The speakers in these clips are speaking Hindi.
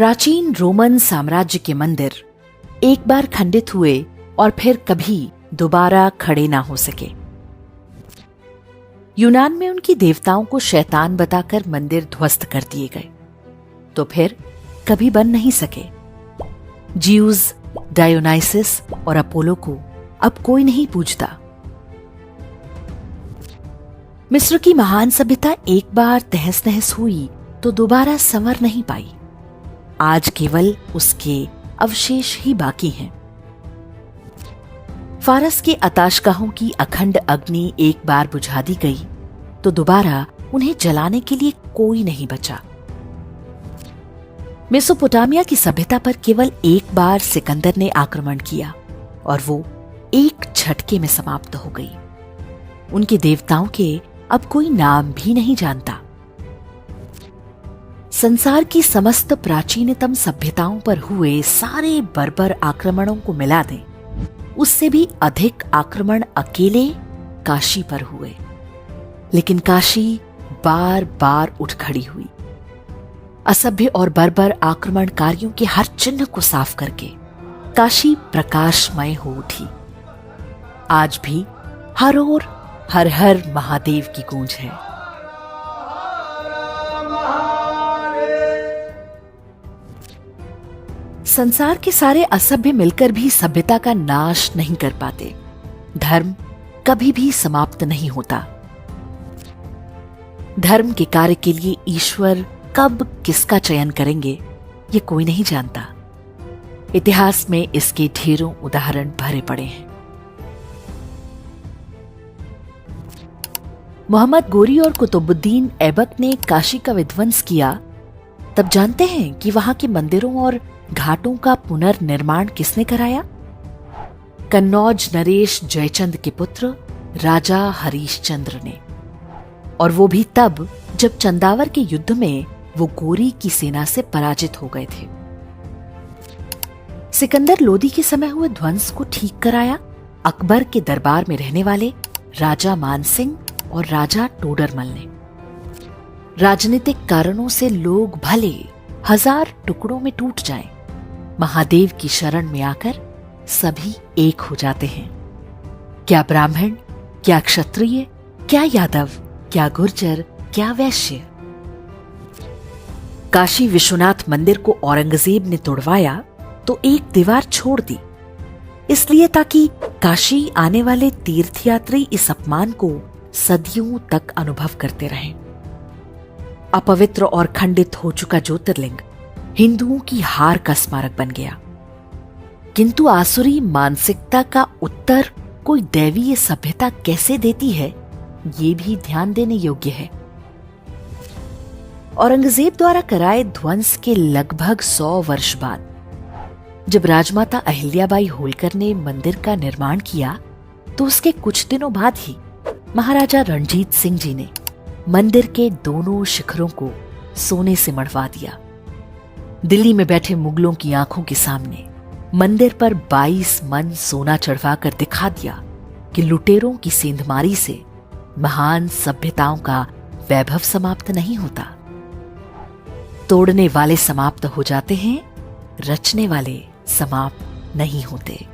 प्राचीन रोमन साम्राज्य के मंदिर एक बार खंडित हुए और फिर कभी दोबारा खड़े ना हो सके। यूनान में उनकी देवताओं को शैतान बताकर मंदिर ध्वस्त कर दिए गए, तो फिर कभी बन नहीं सके। ज्यूज, डायोनाइसिस और अपोलो को अब कोई नहीं पूजता। मिस्र की महान सभ्यता एक बार तहस नहस हुई तो दोबारा संवर नहीं पाई। आज केवल उसके अवशेष ही बाकी हैं। फारस के आताशगाहों की अखंड अग्नि एक बार बुझा दी गई तो दोबारा उन्हें जलाने के लिए कोई नहीं बचा। मेसोपोटामिया की सभ्यता पर केवल एक बार सिकंदर ने आक्रमण किया और वो एक झटके में समाप्त हो गई। उनके देवताओं के अब कोई नाम भी नहीं जानता। संसार की समस्त प्राचीनतम सभ्यताओं पर हुए सारे बर्बर आक्रमणों को मिला दें, उससे भी अधिक आक्रमण अकेले काशी पर हुए। लेकिन काशी बार बार उठ खड़ी हुई। असभ्य और बर्बर आक्रमणकारियों के हर चिन्ह को साफ करके काशी प्रकाशमय हो उठी। आज भी हर ओर हर हर महादेव की गूंज है। संसार के सारे असभ्य मिलकर भी सभ्यता का नाश नहीं कर पाते। धर्म कभी भी समाप्त नहीं होता। धर्म के कार्य के लिए ईश्वर कब किसका चयन करेंगे ये कोई नहीं जानता। इतिहास में इसके ढेरों उदाहरण भरे पड़े हैं। मोहम्मद गोरी और कुतुबुद्दीन ऐबक ने काशी का विध्वंस किया, तब जानते हैं कि वहां के मंदिरों और घाटों का पुनर्निर्माण किसने कराया? कन्नौज नरेश जयचंद के पुत्र राजा हरीशचंद्र ने। और वो भी तब जब चंदावर के युद्ध में वो गोरी की सेना से पराजित हो गए थे। सिकंदर लोदी के समय हुए ध्वंस को ठीक कराया अकबर के दरबार में रहने वाले राजा मानसिंह और राजा टोडरमल ने। राजनीतिक कारणों से लोग भले 1000 टुकड़ों में टूट जाएं, महादेव की शरण में आकर सभी एक हो जाते हैं। क्या ब्राह्मण, क्या क्षत्रिय, क्या यादव, क्या गुर्जर, क्या वैश्य। काशी विश्वनाथ मंदिर को औरंगजेब ने तोड़वाया तो एक दीवार छोड़ दी, इसलिए ताकि काशी आने वाले तीर्थयात्री इस अपमान को सदियों तक अनुभव करते रहें। अपवित्र और खंडित हो चुका ज्योतिर्लिंग हिंदुओं की हार का स्मारक बन गया। किंतु आसुरी मानसिकता का उत्तर कोई दैवीय सभ्यता कैसे देती है, ये भी ध्यान देने योग्य है। औरंगजेब द्वारा कराए ध्वंस के लगभग 100 वर्ष बाद जब राजमाता अहिल्याबाई होलकर ने मंदिर का निर्माण किया, तो उसके कुछ दिनों बाद ही महाराजा रणजीत सिंह जी ने मंदिर के दोनों शिखरों को सोने से मढ़वा दिया। दिल्ली में बैठे मुगलों की आंखों के सामने मंदिर पर 22 मन सोना चढ़वाकर दिखा दिया कि लुटेरों की सेंधमारी से महान सभ्यताओं का वैभव समाप्त नहीं होता। तोड़ने वाले समाप्त हो जाते हैं, रचने वाले समाप्त नहीं होते।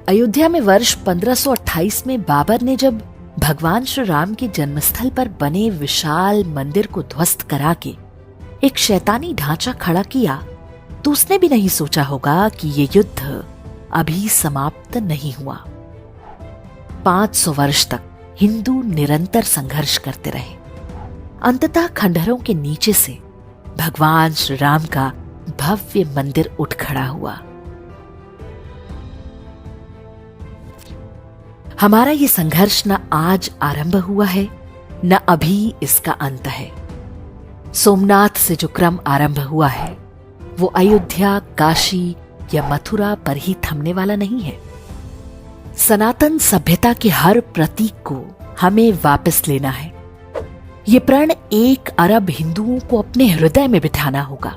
अयोध्या में वर्ष 1528 में बाबर ने जब भगवान श्री राम के जन्मस्थल पर बने विशाल मंदिर को ध्वस्त करा के एक शैतानी ढांचा खड़ा किया, तो उसने भी नहीं सोचा होगा कि ये युद्ध अभी समाप्त नहीं हुआ। 500 वर्ष तक हिंदू निरंतर संघर्ष करते रहे। अंततः खंडहरों के नीचे से भगवान श्री राम का भव्य मंदिर उठ खड़ा हुआ। हमारा ये संघर्ष न आज आरंभ हुआ है, न अभी इसका अंत है। सोमनाथ से जो क्रम आरंभ हुआ है वो अयोध्या, काशी या मथुरा पर ही थमने वाला नहीं है। सनातन सभ्यता के हर प्रतीक को हमें वापस लेना है। ये प्रण 1 अरब हिंदुओं को अपने हृदय में बिठाना होगा।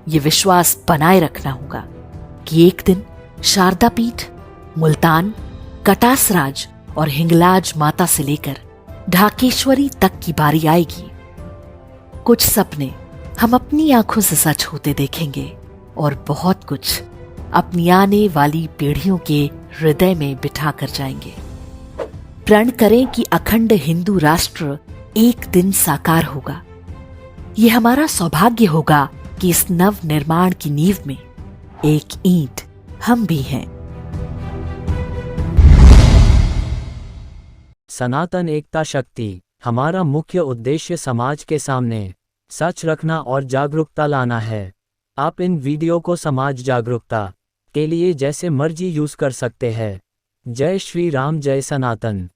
ये विश्वास बनाए रखना होगा कि एक दिन शारदा पीठ, मुल्तान, कटासराज और हिंगलाज माता से लेकर ढाकेश्वरी तक की बारी आएगी। कुछ सपने हम अपनी आंखों से सच होते देखेंगे और बहुत कुछ अपनी आने वाली पीढ़ियों के हृदय में बिठा कर जाएंगे। प्रण करें कि अखंड हिंदू राष्ट्र एक दिन साकार होगा। ये हमारा सौभाग्य होगा कि इस नव निर्माण की नींव में एक ईंट हम भी हैं। सनातन एकता शक्ति। हमारा मुख्य उद्देश्य समाज के सामने सच रखना और जागरूकता लाना है। आप इन वीडियो को समाज जागरूकता के लिए जैसे मर्जी यूज कर सकते हैं। जय श्री राम, जय सनातन।